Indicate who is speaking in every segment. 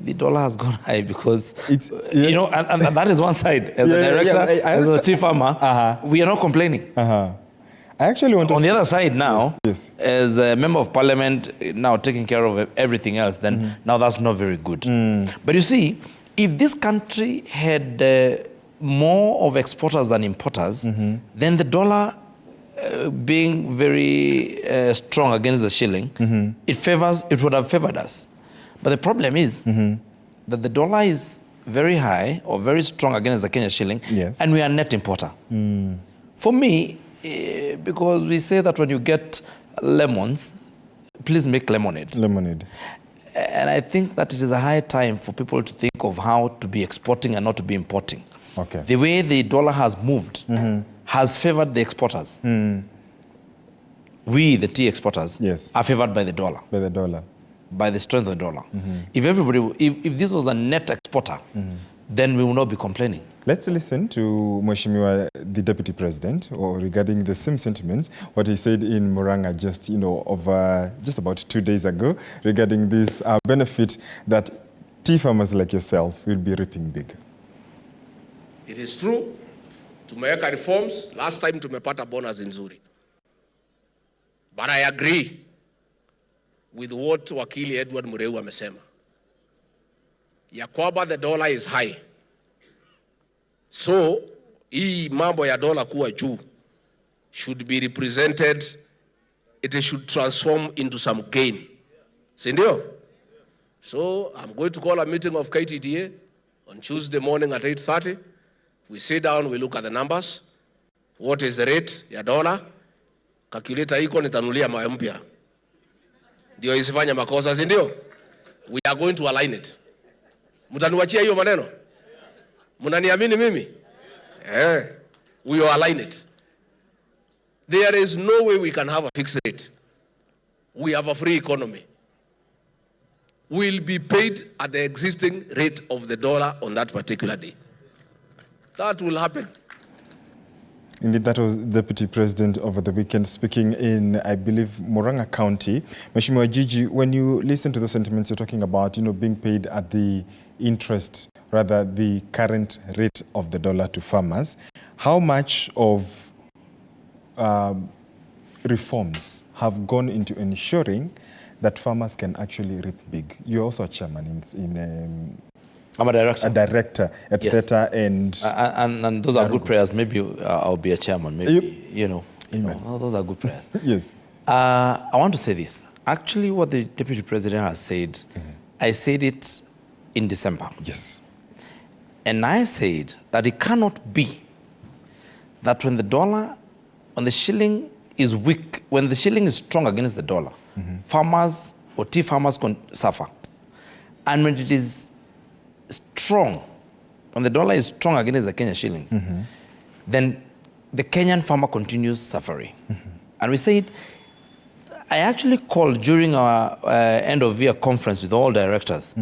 Speaker 1: the dollar has gone high because, you know, and that is one side. As a director, as a tea farmer, we are not complaining.
Speaker 2: I actually want to...
Speaker 1: On the other side now, as a member of parliament, now taking care of everything else, then now that's not very good. But you see, if this country had more of exporters than importers, then the dollar being very strong against the shilling, it would have favored us. But the problem is that the dollar is very high or very strong against the Kenya shilling, and we are net importer. For me, because we say that when you get lemons, please make lemonade. Lemonade. And I think that it is a high time for people to think of how to be exporting and not to be importing. Okay. The way the dollar has moved has favored the exporters. We, the tea exporters, are favored by the dollar. By the dollar. By the strength of the dollar. If this was a net exporter, then we will not be complaining.
Speaker 2: Let's listen to Mheshimiwa, the Deputy President, regarding the same sentiments, what he said in Murang'a just, just about 2 days ago, regarding this benefit that tea farmers like yourself will be reaping big.
Speaker 3: It is true, tumeweka reforms, last time tumepata bonus nzuri. But I agree with what Wakili Edward Mureu amesema. Ya kwamba the dollar is high. So, hii mambo ya dollar kuwa juu should be represented, it should transform into some gain. Sindio? So, I'm going to call a meeting of KTDA on Tuesday morning at 8:30. We sit down, we look at the numbers. What is the rate ya dollar? Calculator iko nitanulia mawe mpya. Ndio isifanye makosa, sindio? We are going to align it. Mutaniwachia hiyo maneno? Munaniamini mimi? We will align it. There is no way we can have a fixed rate. We have a free economy. We'll be paid at the existing rate of the dollar on that particular day. That will happen.
Speaker 2: Indeed, that was Deputy President over the weekend speaking in, I believe, Murang'a County. Mheshimiwa Gigi, when you listen to the sentiments you're talking about, being paid at the interest, rather the current rate of the dollar to farmers, how much of reforms have gone into ensuring that farmers can actually reap big? You're also a chairman
Speaker 1: I'm a director.
Speaker 2: A director at Theta and
Speaker 1: those are good prayers. Maybe I'll be a chairman. Maybe, those are good prayers.
Speaker 2: Yes.
Speaker 1: I want to say this. Actually, what the Deputy President has said, I said it in December.
Speaker 2: Yes.
Speaker 1: And I said that it cannot be that when the shilling is weak, when the shilling is strong against the dollar, farmers or tea farmers can suffer. And when it is strong, when the dollar is strong against the Kenya shillings, then the Kenyan farmer continues suffering. And we said, I actually called during our end of year conference with all directors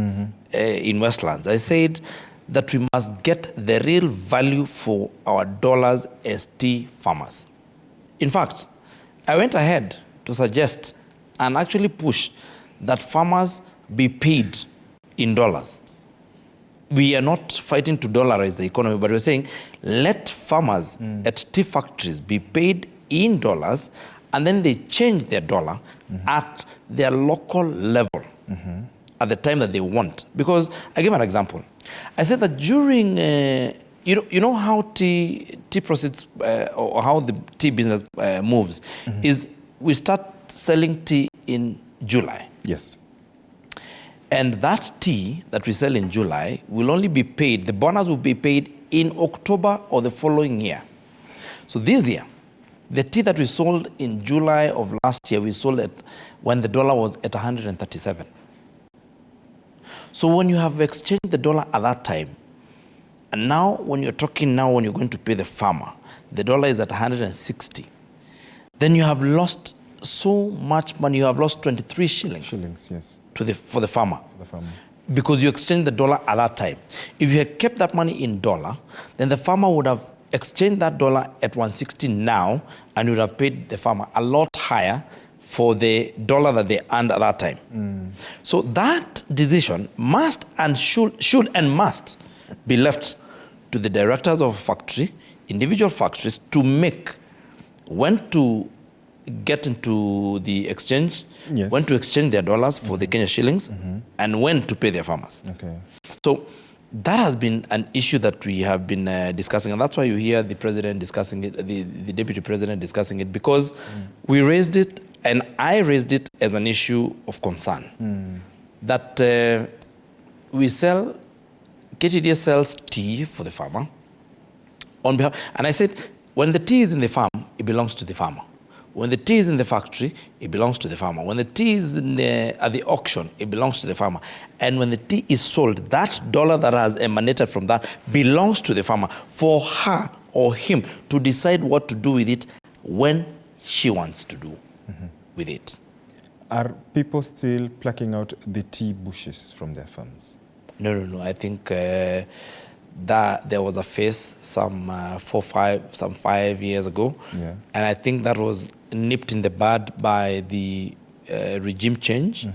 Speaker 1: in Westlands. I said that we must get the real value for our dollars as tea farmers. In fact, I went ahead to suggest and actually push that farmers be paid in dollars. We are not fighting to dollarize the economy, but we're saying let farmers at tea factories be paid in dollars, and then they change their dollar at their local level at the time that they want. Because I give an example. I said that during, you know how tea proceeds, or how the tea business moves, is we start selling tea in July.
Speaker 2: Yes.
Speaker 1: And that tea that we sell in July will only be paid, the bonus will be paid in October or the following year. So this year, the tea that we sold in July of last year, we sold it when the dollar was at 137. So when you have exchanged the dollar at that time, and now when you're talking now, when you're going to pay the farmer, the dollar is at 160, then you have lost so much money. You have lost 23 shillings.
Speaker 2: Shillings, yes.
Speaker 1: For the farmer.
Speaker 2: For the farmer.
Speaker 1: Because you exchanged the dollar at that time. If you had kept that money in dollar, then the farmer would have exchanged that dollar at 160 now, and would have paid the farmer a lot higher for the dollar that they earned at that time. So that decision must and should and must be left to the directors of a factory, individual factories, to make when to get into the exchange,
Speaker 2: Yes.
Speaker 1: when to exchange their dollars for the Kenya shillings, and when to pay their farmers.
Speaker 2: Okay.
Speaker 1: So that has been an issue that we have been discussing, and that's why you hear the president discussing it, the deputy president discussing it, because we raised it, and I raised it as an issue of concern, that we sell, KTDA sells tea for the farmer on behalf, and I said, when the tea is in the farm, it belongs to the farmer. When the tea is in the factory, it belongs to the farmer. When the tea is at the auction, it belongs to the farmer. And when the tea is sold, that dollar that has emanated from that belongs to the farmer for her or him to decide what to do with it when she wants to do with it.
Speaker 2: Are people still plucking out the tea bushes from their farms?
Speaker 1: No. I think that there was a phase some 5 years ago, and I think that was nipped in the bud by the regime change,